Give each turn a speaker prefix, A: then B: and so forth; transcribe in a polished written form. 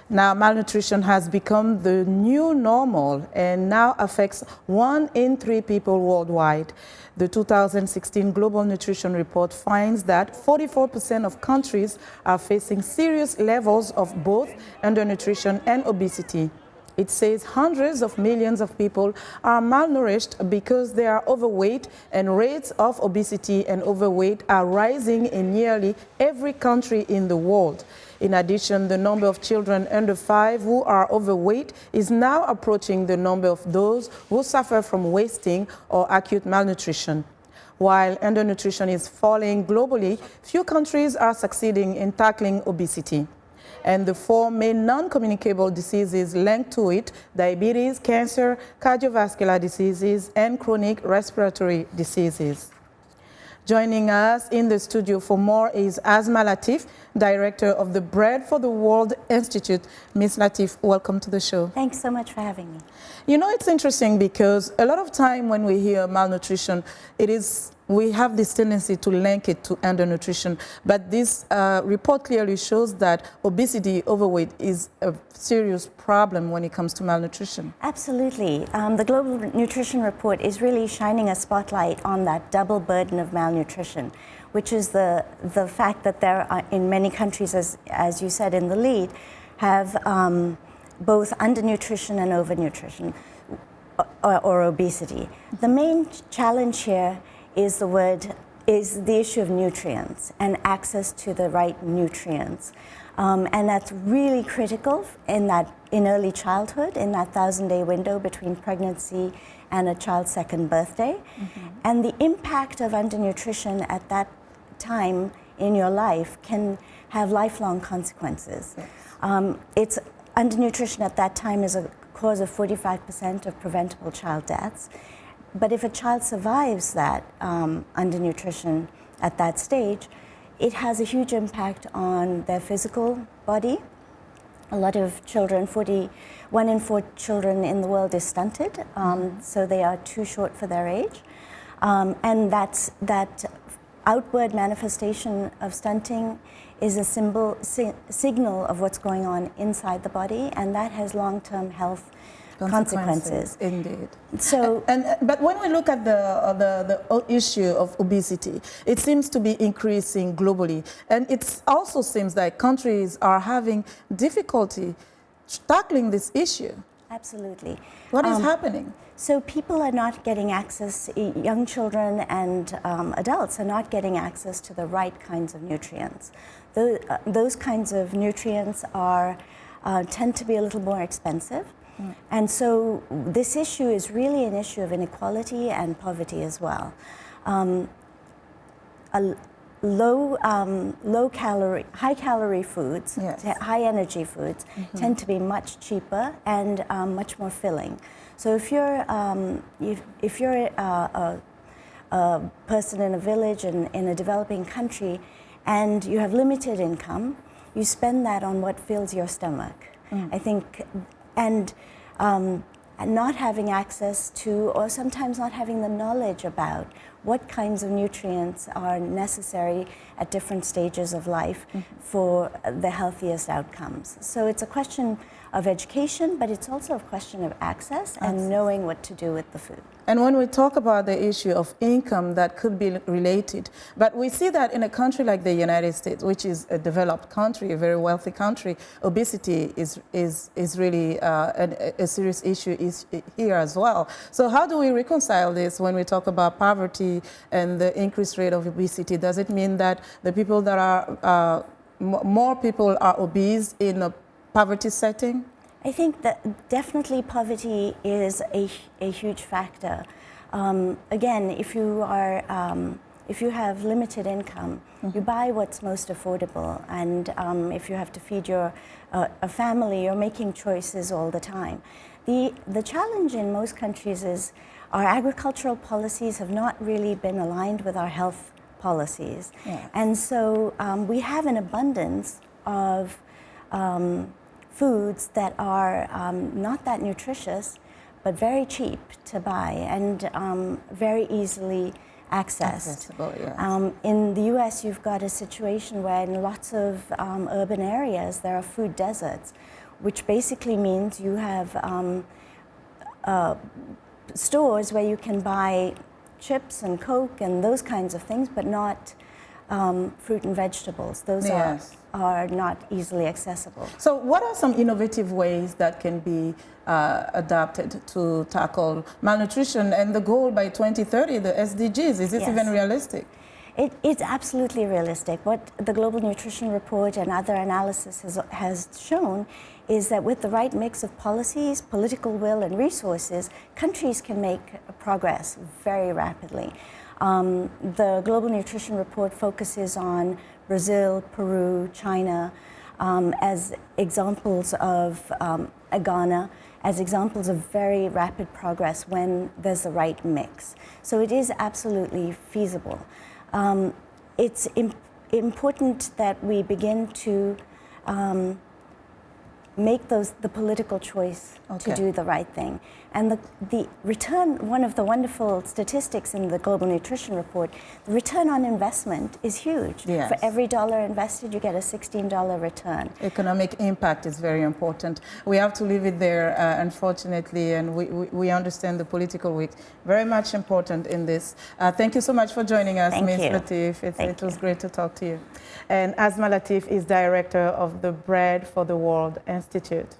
A: Now, malnutrition has become the new normal and now affects 1 in 3 people worldwide. The 2016 Global Nutrition Report finds that 44% of countries are facing serious levels of both undernutrition and obesity. It says hundreds of millions of people are malnourished because they are overweight, and rates of obesity and overweight are rising in nearly every country in the world. In addition, the number of children under 5 who are overweight is now approaching the number of those who suffer from wasting or acute malnutrition. While undernutrition is falling globally, few countries are succeeding in tackling obesity. And the 4 main non-communicable diseases linked to it: diabetes, cancer, cardiovascular diseases, and chronic respiratory diseases. Joining us in the studio for more is Asma Lateef, Director of the Bread for the World Institute. Ms. Lateef, welcome to the show.
B: Thanks so much for having me.
A: You know, it's interesting because a lot of time when we hear malnutrition, we have this tendency to link it to undernutrition. But this report clearly shows that obesity, overweight, is a serious problem when it comes to malnutrition.
B: Absolutely. The Global Nutrition Report is really shining a spotlight on that double burden of malnutrition, which is the fact that there are, in many countries, as you said in the lead, have both undernutrition and overnutrition or obesity. The main challenge here is the issue of nutrients and access to the right nutrients. And that's really critical in early childhood, in that 1,000-day window between pregnancy and a child's second birthday. Mm-hmm. And the impact of undernutrition at that time in your life can have lifelong consequences. Yes. Undernutrition at that time is a cause of 45% of preventable child deaths. But if a child survives that undernutrition at that stage, it has a huge impact on their physical body. A lot of children, 1 in 4 children in the world is stunted, so they are too short for their age. And that outward manifestation of stunting is a signal of what's going on inside the body, and that has long-term health consequences.
A: Indeed.
B: So,
A: but when we look at the issue of obesity, it seems to be increasing globally, and it also seems like countries are having difficulty tackling this issue.
B: Absolutely.
A: What is happening?
B: So people are not getting access, young children and adults are not getting access to the right kinds of nutrients. Those kinds of nutrients tend to be a little more expensive. And so this issue is really an issue of inequality and poverty as well. High calorie foods, yes, high energy foods, mm-hmm, tend to be much cheaper and much more filling. So if you're a person in a village in a developing country and you have limited income, you spend that on what fills your stomach. I think, and not having access to, or sometimes not having the knowledge about what kinds of nutrients are necessary at different stages of life, mm-hmm, for the healthiest outcomes. So it's a question of education, but it's also a question of access and knowing what to do with the food.
A: And when we talk about the issue of income, that could be related. But we see that in a country like the United States, which is a developed country, a very wealthy country, obesity is really a serious issue here as well. So how do we reconcile this when we talk about poverty and the increased rate of obesity? Does it mean that the people that are, more people are obese in a poverty setting?
B: I think that definitely poverty is a huge factor. Again, if you have limited income, mm-hmm, you buy what's most affordable, and if you have to feed a family, you're making choices all the time. The challenge in most countries is our agricultural policies have not really been aligned with our health policies, yes, and so we have an abundance of foods that are not that nutritious, but very cheap to buy and very easily accessible. Yes. In the US, you've got a situation where in lots of urban areas, there are food deserts which basically means you have stores where you can buy chips and Coke and those kinds of things, but not fruit and vegetables. Those are not easily accessible.
A: So what are some innovative ways that can be adapted to tackle malnutrition and the goal by 2030, the SDGs? Is this even realistic?
B: It's absolutely realistic. What the Global Nutrition Report and other analysis has shown is that with the right mix of policies, political will, and resources, countries can make progress very rapidly. The Global Nutrition Report focuses on Brazil, Peru, China as examples of Ghana, as examples of very rapid progress when there's the right mix. So it is absolutely feasible. It's important that we begin to make the political choice to do the right thing. And the return, one of the wonderful statistics in the Global Nutrition Report, the return on investment is huge. For every dollar invested, you get a $16 return.
A: Economic impact is very important. We have to leave it there, unfortunately, and we understand the political weight. Very much important in this. Thank you so much for joining us, Ms. Lateef. It was great to talk to you. And Asma Lateef is director of the Bread for the World Institute.